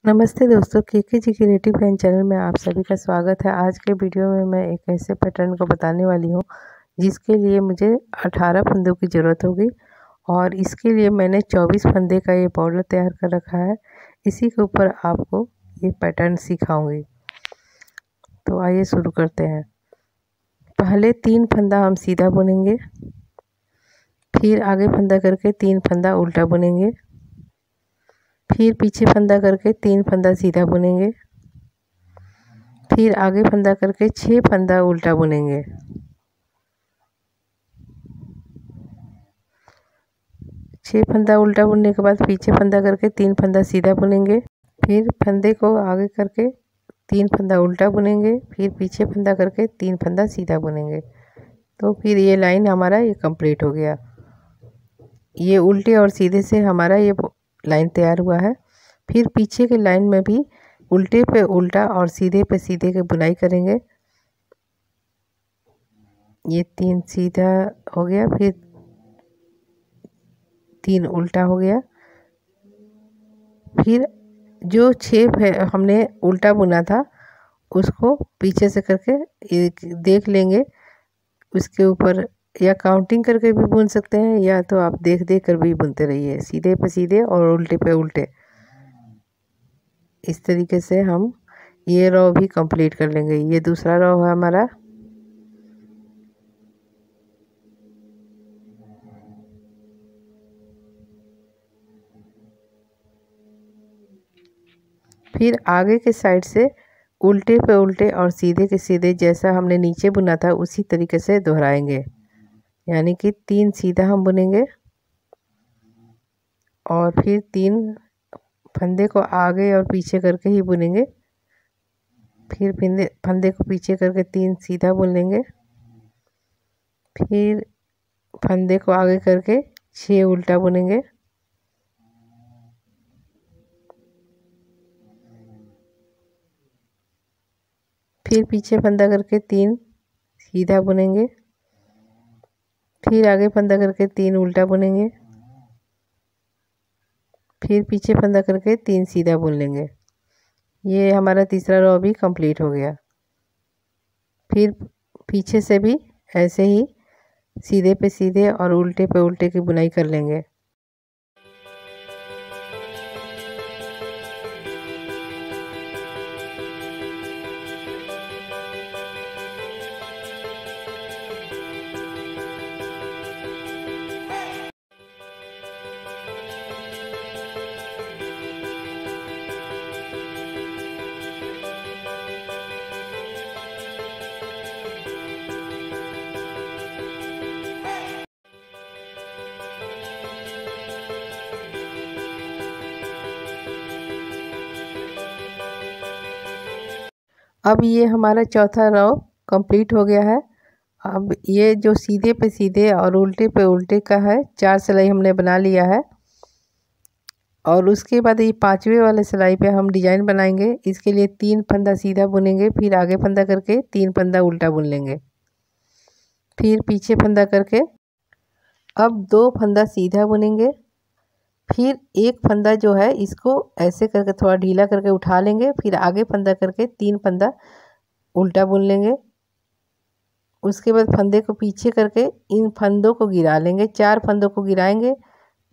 नमस्ते दोस्तों, केके जी creative fan channel में आप सभी का स्वागत है। आज के वीडियो में मैं एक ऐसे पैटर्न को बताने वाली हूँ जिसके लिए मुझे 18 फंदों की ज़रूरत होगी और इसके लिए मैंने 24 फंदे का ये बॉर्डर तैयार कर रखा है। इसी के ऊपर आपको ये पैटर्न सिखाऊंगी। तो आइए शुरू करते हैं। पहले 3 फंदा हम सीधा बुनेंगे, फिर आगे फंदा करके 3 फंदा उल्टा बुनेंगे, फिर पीछे फंदा करके 3 फंदा सीधा बुनेंगे, फिर आगे फंदा करके 6 फंदा उल्टा बुनेंगे, छः फंदा उल्टा बुनने के बाद पीछे फंदा करके 3 फंदा सीधा बुनेंगे, फिर फंदे को आगे करके 3 फंदा उल्टा बुनेंगे, फिर पीछे फंदा करके 3 फंदा सीधा बुनेंगे। तो फिर ये लाइन हमारा ये कंप्लीट हो गया। ये उल्टे और सीधे से हमारा ये लाइन तैयार हुआ है। फिर पीछे के लाइन में भी उल्टे पे उल्टा और सीधे पे सीधे के बुनाई करेंगे। ये 3 सीधा हो गया, फिर 3 उल्टा हो गया, फिर जो 6 हमने उल्टा बुना था उसको पीछे से करके देख लेंगे। उसके ऊपर या काउंटिंग करके भी बुन सकते हैं, या तो आप देख देख कर भी बुनते रहिए, सीधे पे सीधे और उल्टे पे उल्टे। इस तरीके से हम ये रो भी कंप्लीट कर लेंगे। ये दूसरा रो है हमारा। फिर आगे के साइड से उल्टे पे उल्टे और सीधे के सीधे जैसा हमने नीचे बुना था उसी तरीके से दोहराएंगे। यानी कि 3 सीधा हम बुनेंगे और फिर 3 फंदे को आगे और पीछे करके ही बुनेंगे, फिर फंदे को पीछे करके 3 सीधा बुन लेंगे, फिर फंदे को आगे करके 6 उल्टा बुनेंगे, फिर पीछे फंदा करके 3 सीधा बुनेंगे, फिर आगे फंदा करके 3 उल्टा बुनेंगे, फिर पीछे फंदा करके 3 सीधा बुन लेंगे। ये हमारा तीसरा रो भी कंप्लीट हो गया। फिर पीछे से भी ऐसे ही सीधे पे सीधे और उल्टे पे उल्टे की बुनाई कर लेंगे। अब ये हमारा चौथा रो कंप्लीट हो गया है। अब ये जो सीधे पे सीधे और उल्टे पे उल्टे का है 4 सिलाई हमने बना लिया है, और उसके बाद ये 5वें वाले सिलाई पे हम डिजाइन बनाएंगे। इसके लिए 3 फंदा सीधा बुनेंगे, फिर आगे फंदा करके 3 फंदा उल्टा बुन लेंगे, फिर पीछे फंदा करके अब 2 फंदा सीधा बुनेंगे, फिर एक फंदा जो है इसको ऐसे करके थोड़ा ढीला करके उठा लेंगे, फिर आगे फंदा करके 3 फंदा उल्टा बुन लेंगे। उसके बाद फंदे को पीछे करके इन फंदों को गिरा लेंगे, 4 फंदों को गिराएंगे,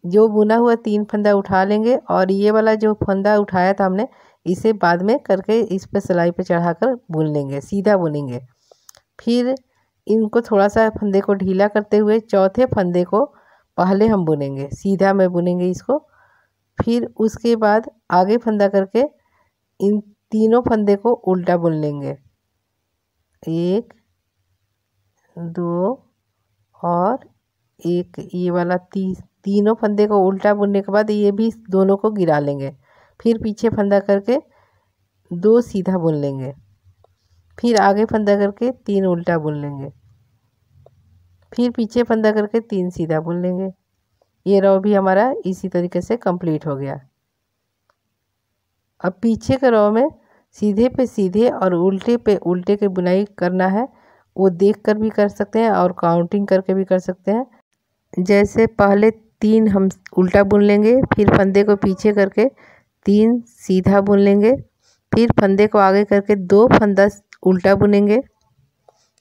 जो बुना हुआ 3 फंदा उठा लेंगे, और ये वाला जो फंदा उठाया था हमने इसे बाद में करके इस पर सिलाई पे चढ़ाकर बुन लेंगे, सीधा बुनेंगे। फिर इनको थोड़ा सा फंदे को ढीला करते हुए चौथे फंदे को पहले हम बुनेंगे, सीधा में बुनेंगे इसको। फिर उसके बाद आगे फंदा करके इन तीनों फंदे को उल्टा बुन लेंगे, 1 2 और 1। ये वाला तीनों फंदे को उल्टा बुनने के बाद ये भी दोनों को गिरा लेंगे, फिर पीछे फंदा करके 2 सीधा बुन लेंगे, फिर आगे फंदा करके 3 उल्टा बुन लेंगे, फिर पीछे फंदा करके 3 सीधा बुन लेंगे। ये रो भी हमारा इसी तरीके से कंप्लीट हो गया। अब पीछे के रो में सीधे पे सीधे और उल्टे पे उल्टे की बुनाई करना है, वो देख कर भी कर सकते हैं और काउंटिंग करके भी कर सकते हैं। जैसे पहले 3 हम उल्टा बुन लेंगे, फिर फंदे को पीछे करके 3 सीधा बुन लेंगे। फिर फंदे को आगे करके 2 फंदा उल्टा बुनेंगे।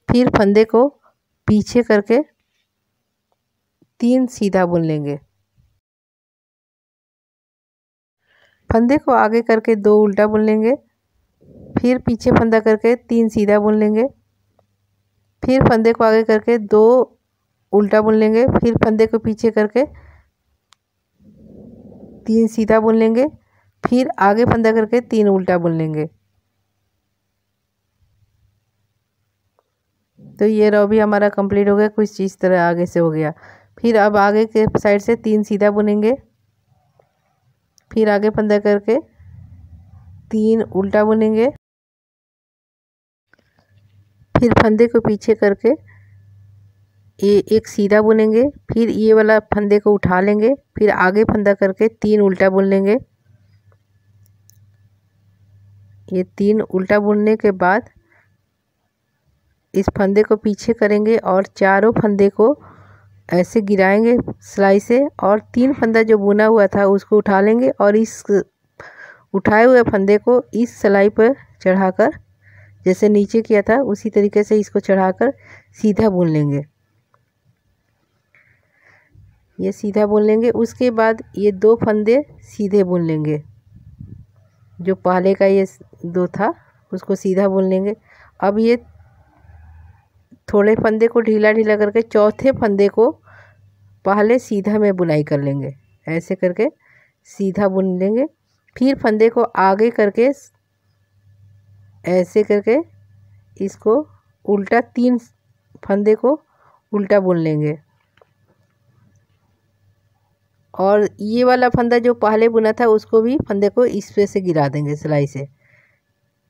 फिर फंदे को पीछे करके 3 सीधा बुन लेंगे। फंदे को आगे करके 2 उल्टा बुन लेंगे। फिर पीछे फंदा करके 3 सीधा बुन लेंगे। फिर फंदे को आगे करके 2 उल्टा बुन लेंगे। फिर फंदे को पीछे करके 3 सीधा बुन लेंगे। फिर आगे फंदा करके 3 उल्टा बुन लेंगे। तो ये रो भी हमारा कंप्लीट हो गया, कुछ इस तरह आगे से हो गया। फिर अब आगे के साइड से 3 सीधा बुनेंगे। फिर आगे फंदा करके 3 उल्टा बुनेंगे। फिर फंदे को पीछे करके ये एक सीधा बुनेंगे। फिर ये वाला फंदे को उठा लेंगे। फिर आगे फंदा करके 3 उल्टा बुन लेंगे। ये 3 उल्टा बुनने के बाद इस फंदे को पीछे करेंगे और चारों फंदे को ऐसे गिराएंगे सिलाई से, और 3 फंदा जो बुना हुआ था उसको उठा लेंगे और इस उठाए हुए फंदे को इस सिलाई पर चढ़ाकर, जैसे नीचे किया था उसी तरीके से इसको चढ़ाकर सीधा बुन लेंगे। ये सीधा बुन लेंगे। उसके बाद ये 2 फंदे सीधे बुन लेंगे। जो पहले का ये 2 था उसको सीधा बुन लेंगे। अब ये थोड़े फंदे को ढीला ढीला करके चौथे फंदे को पहले सीधा में बुनाई कर लेंगे। ऐसे करके सीधा बुन लेंगे। फिर फंदे को आगे करके ऐसे करके इसको उल्टा 3 फंदे को उल्टा बुन लेंगे। और ये वाला फंदा जो पहले बुना था उसको भी फंदे को इस पे से गिरा देंगे सिलाई से,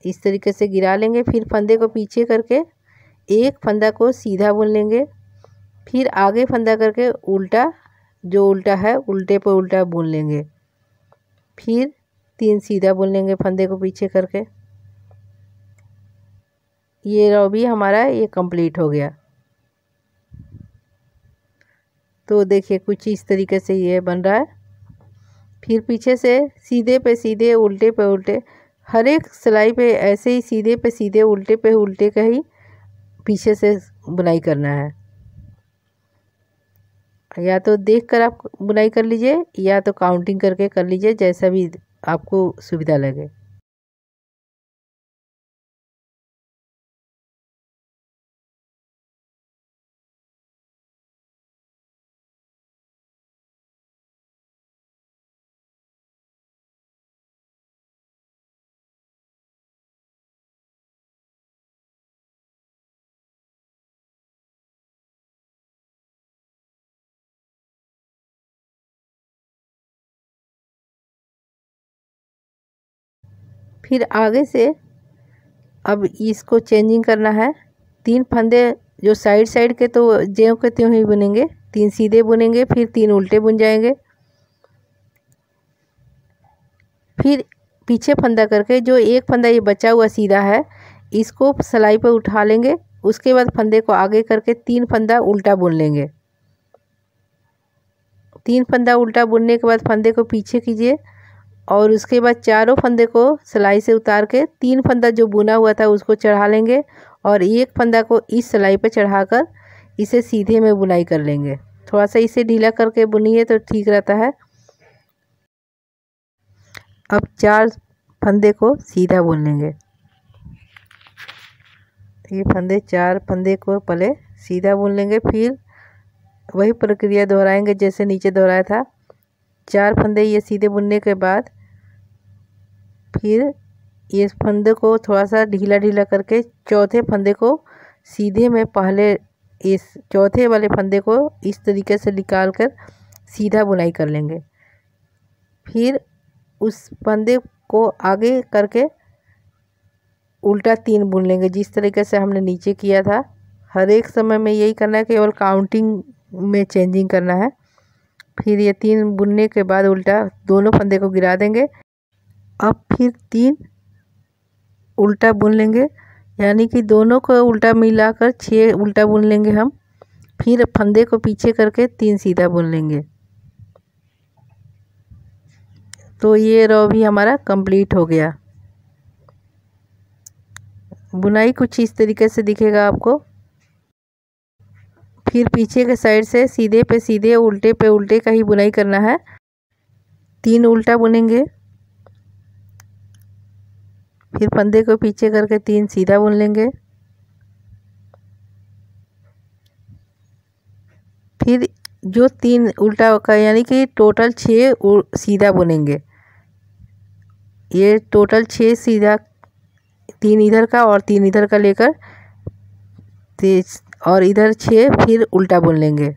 इस तरीके से गिरा लेंगे। फिर फंदे को पीछे करके एक फंदा को सीधा बुन लेंगे। फिर आगे फंदा करके उल्टा, जो उल्टा है उल्टे पे उल्टा बुन लेंगे। फिर 3 सीधा बुन लेंगे फंदे को पीछे करके। ये रो भी हमारा ये कंप्लीट हो गया। तो देखिए कुछ इस तरीके से ये बन रहा है। फिर पीछे से सीधे पे सीधे, उल्टे पे उल्टे, हर एक सिलाई पे ऐसे ही सीधे पे सीधे, उल्टे पे उल्टे का ही पीछे से बुनाई करना है। या तो देख कर आप बुनाई कर लीजिए या तो काउंटिंग करके कर लीजिए, जैसा भी आपको सुविधा लगे। फिर आगे से अब इसको चेंजिंग करना है। 3 फंदे जो साइड साइड के तो ज्यों के त्यों ही बुनेंगे, 3 सीधे बुनेंगे, फिर 3 उल्टे बुन जाएंगे। फिर पीछे फंदा करके जो एक फंदा ये बचा हुआ सीधा है इसको सिलाई पर उठा लेंगे। उसके बाद फंदे को आगे करके 3 फंदा उल्टा बुन लेंगे। 3 फंदा उल्टा बुनने के बाद फंदे को पीछे कीजिए और उसके बाद चारों फंदे को सिलाई से उतार के 3 फंदा जो बुना हुआ था उसको चढ़ा लेंगे और एक फंदा को इस सिलाई पर चढ़ाकर इसे सीधे में बुनाई कर लेंगे। थोड़ा सा इसे ढीला करके बुनिए तो ठीक रहता है। अब 4 फंदे को सीधा बुन लेंगे। ये फंदे 4 फंदे को पहले सीधा बुन लेंगे। फिर वही प्रक्रिया दोहराएंगे जैसे नीचे दोहराया था। 4 फंदे ये सीधे बुनने के बाद फिर ये फंदे को थोड़ा सा ढीला ढीला करके चौथे फंदे को सीधे में पहले इस चौथे वाले फंदे को इस तरीके से निकाल कर सीधा बुनाई कर लेंगे। फिर उस फंदे को आगे करके उल्टा 3 बुन लेंगे जिस तरीके से हमने नीचे किया था। हर एक समय में यही करना है, केवल काउंटिंग में चेंजिंग करना है। फिर ये 3 बुनने के बाद उल्टा दोनों फंदे को गिरा देंगे। अब फिर 3 उल्टा बुन लेंगे, यानी कि दोनों को उल्टा मिलाकर 6 उल्टा बुन लेंगे हम। फिर फंदे को पीछे करके 3 सीधा बुन लेंगे। तो ये रो भी हमारा कंप्लीट हो गया। बुनाई कुछ इस तरीके से दिखेगा आपको। फिर पीछे के साइड से सीधे पे सीधे उल्टे पे उल्टे का ही बुनाई करना है। 3 उल्टा बुनेंगे, फिर फंदे को पीछे करके 3 सीधा बुन लेंगे, फिर जो 3 उल्टा का यानी कि टोटल 6 सीधा बुनेंगे। ये टोटल 6 सीधा, 3 इधर का और 3 इधर का लेकर तेज, और इधर 6 फिर उल्टा बुन लेंगे।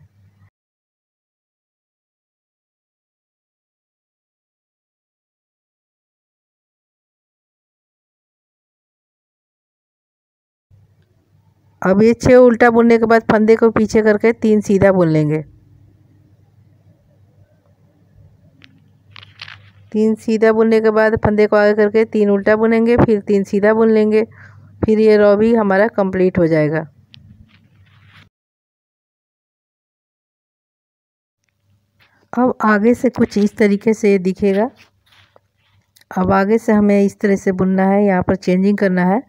अब ये 6 उल्टा बुनने के बाद फंदे को पीछे करके 3 सीधा बुन लेंगे। 3 सीधा बुनने के बाद फंदे को आगे करके 3 उल्टा बुनेंगे, फिर 3 सीधा बुन लेंगे। फिर ये रो भी हमारा कंप्लीट हो जाएगा। अब आगे से कुछ इस तरीके से दिखेगा। अब आगे से हमें इस तरह से बुनना है, यहाँ पर चेंजिंग करना है।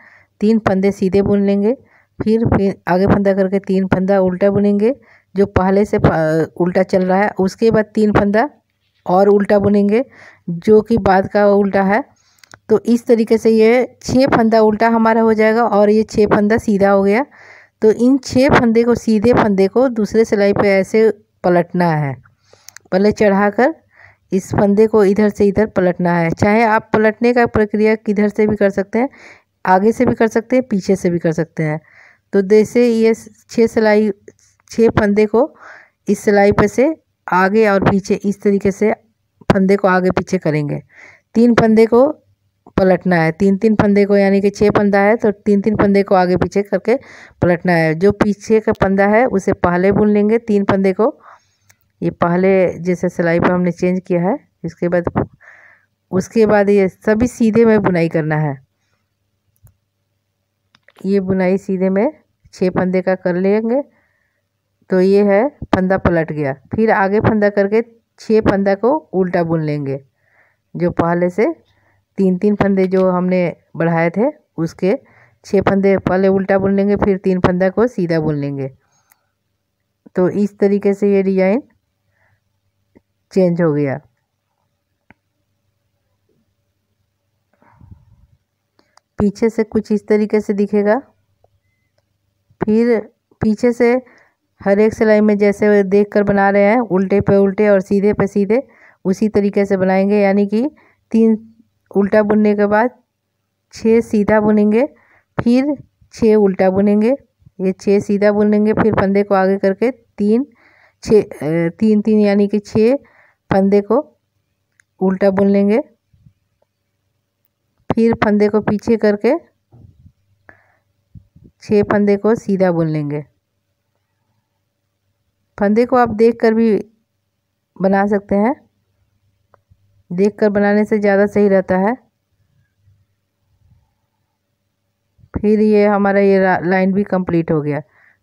3 फंदे सीधे बुन लेंगे, फिर आगे फंदा करके 3 फंदा उल्टा बुनेंगे जो पहले से उल्टा चल रहा है। उसके बाद 3 फंदा और उल्टा बुनेंगे जो कि बाद का उल्टा है। तो इस तरीके से ये 6 फंदा उल्टा हमारा हो जाएगा और ये 6 फंदा सीधा हो गया। तो इन 6 फंदे को, सीधे फंदे को दूसरे सिलाई पे ऐसे पलटना है। पहले चढ़ाकर इस फंदे को इधर से इधर पलटना है। चाहे आप पलटने का प्रक्रिया किधर से भी कर सकते हैं, आगे से भी कर सकते हैं, पीछे से भी कर सकते हैं। तो जैसे ये 6 फंदे को इस सिलाई पे से आगे और पीछे इस तरीके से फंदे को आगे पीछे करेंगे। 3 फंदे को पलटना है, 3 फंदे को, यानी कि 6 फंदा है तो 3 फंदे को आगे पीछे करके पलटना है। जो पीछे का फंदा है उसे पहले बुन लेंगे 3 फंदे को। ये पहले जैसे सिलाई पर हमने चेंज किया है। उसके बाद ये सभी सीधे में बुनाई करना है। ये बुनाई सीधे में 6 फंदे का कर लेंगे। तो ये है फंदा पलट गया। फिर आगे फंदा करके 6 फंदा को उल्टा बुन लेंगे। जो पहले से 3 फंदे जो हमने बढ़ाए थे उसके 6 फंदे पहले उल्टा बुन लेंगे, फिर 3 फंदा को सीधा बुन लेंगे। तो इस तरीके से ये डिजाइन चेंज हो गया। पीछे से कुछ इस तरीके से दिखेगा। फिर पीछे से हर एक सिलाई में जैसे देख कर बना रहे हैं, उल्टे पे उल्टे और सीधे पे सीधे, उसी तरीके से बनाएंगे। यानी कि 3 उल्टा बुनने के बाद 6 सीधा बुनेंगे, फिर 6 उल्टा बुनेंगे। ये 6 सीधा बुनेंगे, फिर फंदे को आगे करके 3 यानी कि 6 फंदे को उल्टा बुन लेंगे। फिर फंदे को पीछे करके 6 फंदे को सीधा बुन लेंगे। फंदे को आप देखकर भी बना सकते हैं, देखकर बनाने से ज़्यादा सही रहता है। फिर ये हमारा ये लाइन भी कंप्लीट हो गया।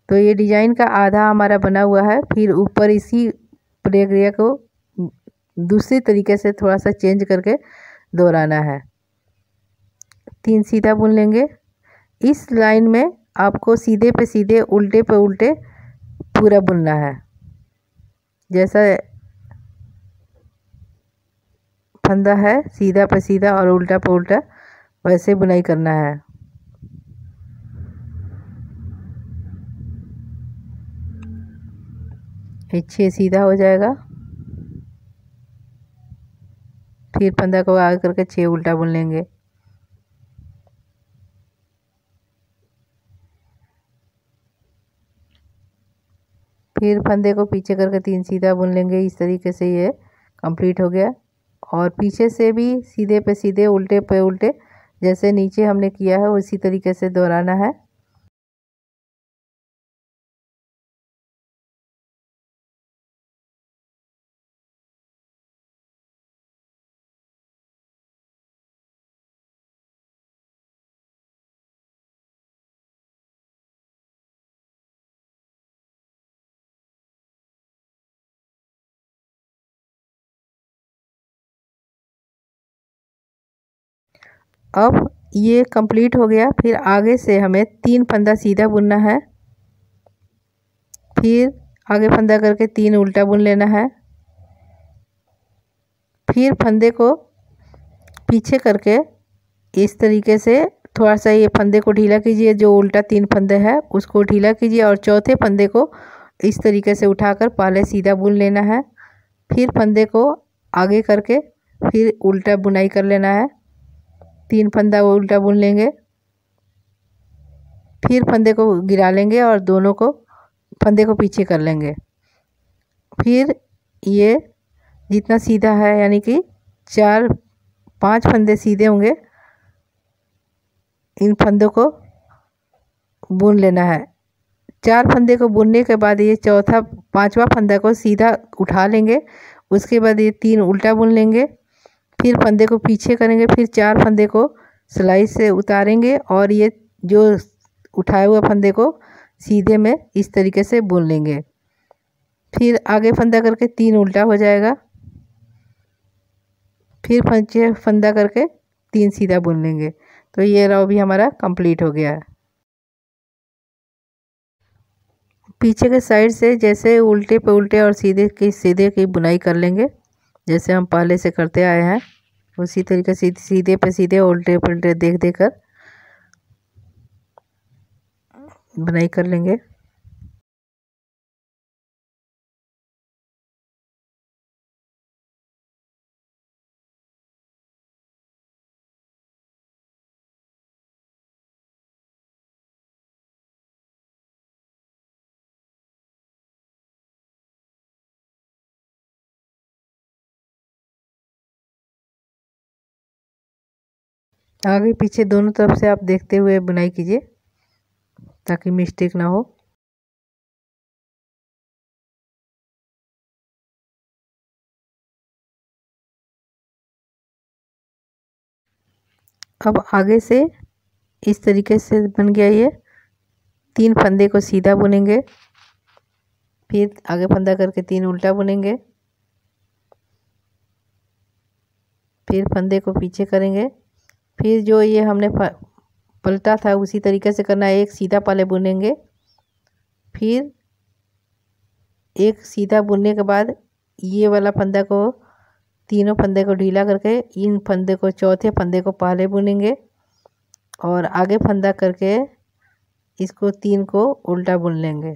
तो ये डिजाइन का आधा हमारा बना हुआ है। फिर ऊपर इसी प्रक्रिया को दूसरी तरीके से थोड़ा सा चेंज करके दोहराना है। 3 सीधा बुन लेंगे। इस लाइन में आपको सीधे पे सीधे, उल्टे पे उल्टे पूरा बुनना है। जैसा फंदा है सीधा पे सीधा और उल्टा पे उल्टा, वैसे बुनाई करना है। ये 6 सीधा हो जाएगा। फिर फंदा को आगे करके 6 उल्टा बुन लेंगे। फिर फंदे को पीछे करके 3 सीधा बुन लेंगे। इस तरीके से ये कंप्लीट हो गया। और पीछे से भी सीधे पे सीधे, उल्टे पे उल्टे, जैसे नीचे हमने किया है उसी तरीके से दोहराना है। अब ये कंप्लीट हो गया। फिर आगे से हमें 3 फंदा सीधा बुनना है। फिर आगे फंदा करके 3 उल्टा बुन लेना है। फिर फंदे को पीछे करके इस तरीके से थोड़ा सा ये फंदे को ढीला कीजिए, जो उल्टा 3 फंदे हैं उसको ढीला कीजिए और चौथे फंदे को इस तरीके से उठाकर पहले सीधा बुन लेना है। फिर फंदे को आगे करके फिर उल्टा बुनाई कर लेना है। 3 फंदा वो उल्टा बुन लेंगे। फिर फंदे को गिरा लेंगे और दोनों को फंदे को पीछे कर लेंगे। फिर ये जितना सीधा है यानी कि 4-5 फंदे सीधे होंगे, इन फंदों को बुन लेना है। 4 फंदे को बुनने के बाद ये चौथा 5वां फंदा को सीधा उठा लेंगे। उसके बाद ये 3 उल्टा बुन लेंगे। फिर फंदे को पीछे करेंगे। फिर 4 फंदे को सिलाई से उतारेंगे और ये जो उठाए हुए फंदे को सीधे में इस तरीके से बुन लेंगे। फिर आगे फंदा करके 3 उल्टा हो जाएगा। फिर पीछे फंदा करके 3 सीधा बुन लेंगे। तो ये रॉ भी हमारा कंप्लीट हो गया है। पीछे के साइड से जैसे उल्टे पे उल्टे और सीधे की बुनाई कर लेंगे, जैसे हम पहले से करते आए हैं उसी तरीके से सीधे पे सीधे उल्टे पलटे देख देख कर बुनाई कर लेंगे। आगे पीछे दोनों तरफ से आप देखते हुए बुनाई कीजिए ताकि मिस्टेक ना हो। अब आगे से इस तरीके से बन गया ये। 3 फंदे को सीधा बुनेंगे। फिर आगे फंदा करके 3 उल्टा बुनेंगे। फिर फंदे को पीछे करेंगे। फिर जो ये हमने पलटा था उसी तरीके से करना है। एक सीधा पहले बुनेंगे। फिर एक सीधा बुनने के बाद ये वाला फंदा को तीनों फंदे को ढीला करके इन फंदे को चौथे फंदे को पहले बुनेंगे और आगे फंदा करके इसको 3 को उल्टा बुन लेंगे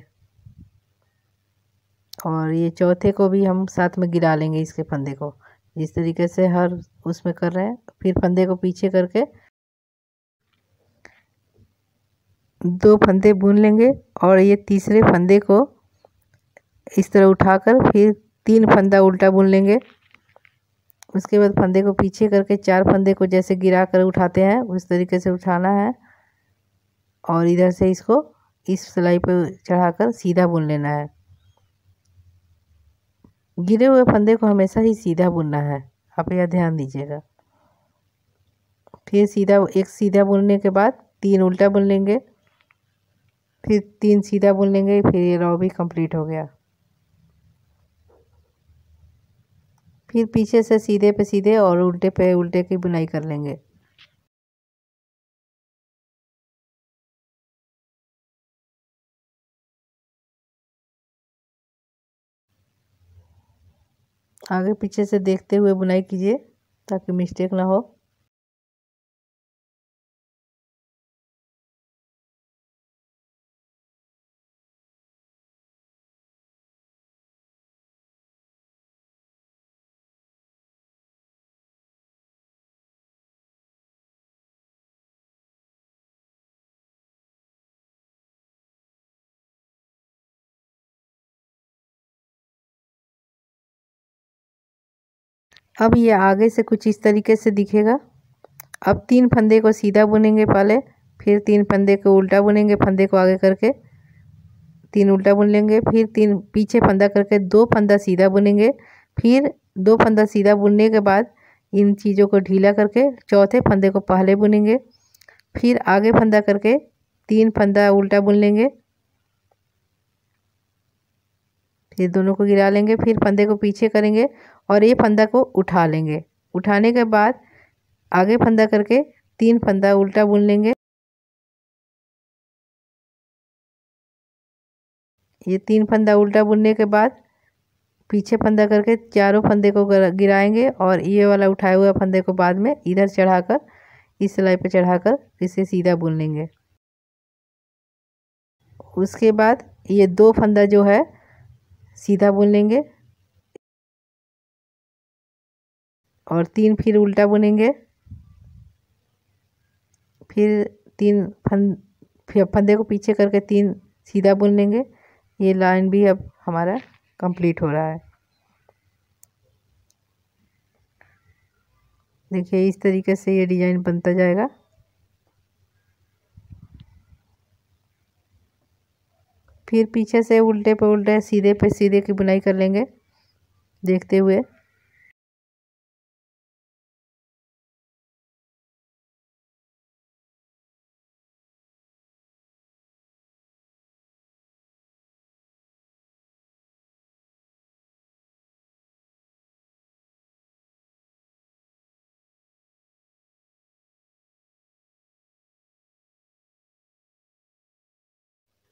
और ये चौथे को भी हम साथ में गिरा लेंगे इसके फंदे को, जिस तरीके से हर उसमें कर रहे हैं। फिर फंदे को पीछे करके 2 फंदे बुन लेंगे और ये तीसरे फंदे को इस तरह उठाकर फिर 3 फंदा उल्टा बुन लेंगे। उसके बाद फंदे को पीछे करके 4 फंदे को जैसे गिरा कर उठाते हैं उस तरीके से उठाना है और इधर से इसको इस सिलाई पर चढ़ाकर सीधा बुन लेना है। गिरे हुए फंदे को हमेशा ही सीधा बुनना है, आप यह ध्यान दीजिएगा। फिर एक सीधा बुनने के बाद 3 उल्टा बुन लेंगे। फिर 3 सीधा बुन लेंगे। फिर ये रॉ भी कंप्लीट हो गया। फिर पीछे से सीधे पे सीधे और उल्टे पे उल्टे की बुनाई कर लेंगे। आगे पीछे से देखते हुए बुनाई कीजिए ताकि मिस्टेक ना हो। अब ये आगे से कुछ इस तरीके से दिखेगा। अब 3 फंदे को सीधा बुनेंगे पहले, फिर 3 फंदे को उल्टा बुनेंगे। फंदे को आगे करके 3 उल्टा बुन लेंगे। फिर 3 पीछे फंदा करके 2 फंदा सीधा बुनेंगे। फिर 2 फंदा सीधा बुनने के बाद इन चीज़ों को ढीला करके चौथे फंदे को पहले बुनेंगे। फिर आगे फंदा करके 3 फंदा उल्टा बुन लेंगे। फिर दोनों को गिरा लेंगे। फिर फंदे को पीछे करेंगे और ये फंदा को उठा लेंगे। उठाने के बाद आगे फंदा करके 3 फंदा उल्टा बुन लेंगे। ये 3 फंदा उल्टा बुनने के बाद पीछे फंदा करके चारों फंदे को गिराएंगे और ये वाला उठाए हुआ फंदे को बाद में इधर चढ़ाकर इस सिलाई पे चढ़ाकर इसे सीधा बुन लेंगे। उसके बाद ये 2 फंदा जो है सीधा बुन लेंगे और 3 फिर उल्टा बुनेंगे। फिर 3 फंदे को पीछे करके 3 सीधा बुन लेंगे। ये लाइन भी अब हमारा कंप्लीट हो रहा है। देखिए इस तरीके से ये डिज़ाइन बनता जाएगा। फिर पीछे से उल्टे पे उल्टे सीधे पे सीधे की बुनाई कर लेंगे देखते हुए।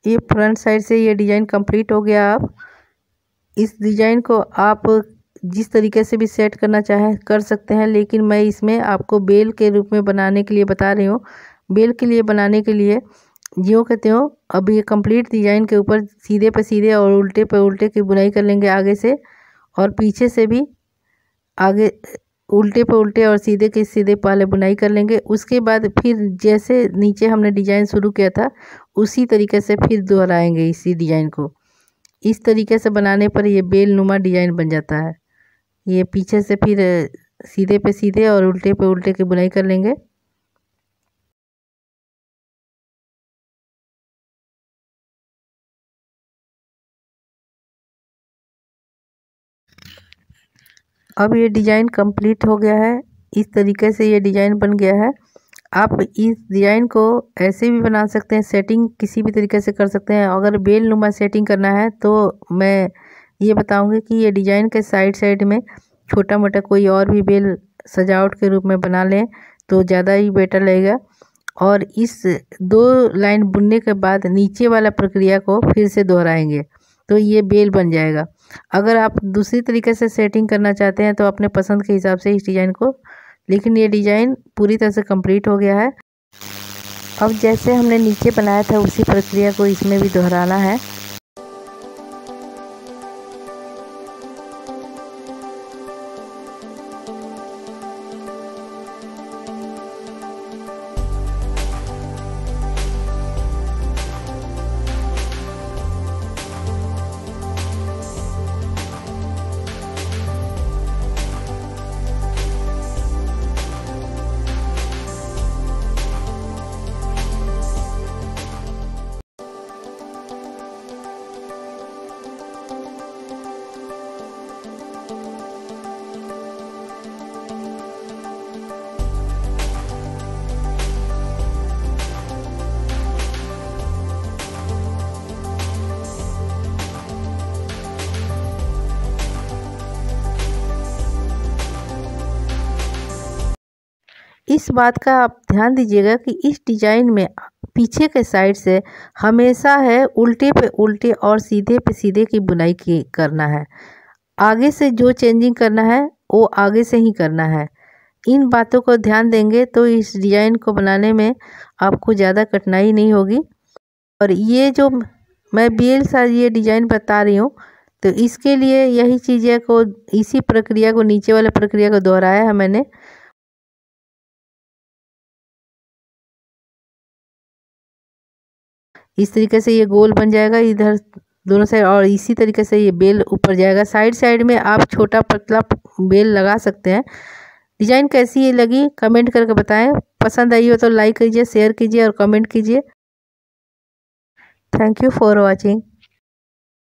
ये फ्रंट साइड से ये डिज़ाइन कंप्लीट हो गया। अब इस डिज़ाइन को आप जिस तरीके से भी सेट करना चाहें कर सकते हैं, लेकिन मैं इसमें आपको बेल के रूप में बनाने के लिए बता रही हूँ। बेल के लिए बनाने के लिए ज्यों के त्यों अब ये कंप्लीट डिज़ाइन के ऊपर सीधे पे सीधे और उल्टे पे उल्टे की बुनाई कर लेंगे आगे से, और पीछे से भी आगे उल्टे पे उल्टे और सीधे के सीधे पहले बुनाई कर लेंगे। उसके बाद फिर जैसे नीचे हमने डिज़ाइन शुरू किया था उसी तरीके से फिर दोहराएंगे इसी डिज़ाइन को। इस तरीके से बनाने पर ये बेल नुमा डिज़ाइन बन जाता है। ये पीछे से फिर सीधे पे सीधे और उल्टे पे उल्टे की बुनाई कर लेंगे। अब ये डिज़ाइन कंप्लीट हो गया है। इस तरीके से ये डिज़ाइन बन गया है। आप इस डिज़ाइन को ऐसे भी बना सकते हैं, सेटिंग किसी भी तरीके से कर सकते हैं। अगर बेल नुमा सेटिंग करना है तो मैं ये बताऊंगी कि ये डिज़ाइन के साइड साइड में छोटा मोटा कोई और भी बेल सजावट के रूप में बना लें तो ज़्यादा ही बेटर लगेगा। और इस 2 लाइन बुनने के बाद नीचे वाला प्रक्रिया को फिर से दोहराएंगे तो ये बेल बन जाएगा। अगर आप दूसरी तरीके से सेटिंग करना चाहते हैं तो अपने पसंद के हिसाब से इस डिज़ाइन को, लेकिन ये डिज़ाइन पूरी तरह से कंप्लीट हो गया है। अब जैसे हमने नीचे बनाया था उसी प्रक्रिया को इसमें भी दोहराना है। इस बात का आप ध्यान दीजिएगा कि इस डिज़ाइन में पीछे के साइड से हमेशा है उल्टे पे उल्टे और सीधे पे सीधे की बुनाई की करना है। आगे से जो चेंजिंग करना है वो आगे से ही करना है। इन बातों को ध्यान देंगे तो इस डिज़ाइन को बनाने में आपको ज़्यादा कठिनाई नहीं होगी। और ये जो मैं बेल सा ये डिज़ाइन बता रही हूँ तो इसके लिए यही चीज़ें को इसी प्रक्रिया को नीचे वाले प्रक्रिया को दोहराया है मैंने। इस तरीके से ये गोल बन जाएगा इधर दोनों साइड, और इसी तरीके से ये बेल ऊपर जाएगा। साइड साइड में आप छोटा पतला बेल लगा सकते हैं। डिज़ाइन कैसी लगी कमेंट करके बताएं। पसंद आई हो तो लाइक कीजिए, शेयर कीजिए और कमेंट कीजिए। Thank you for watching.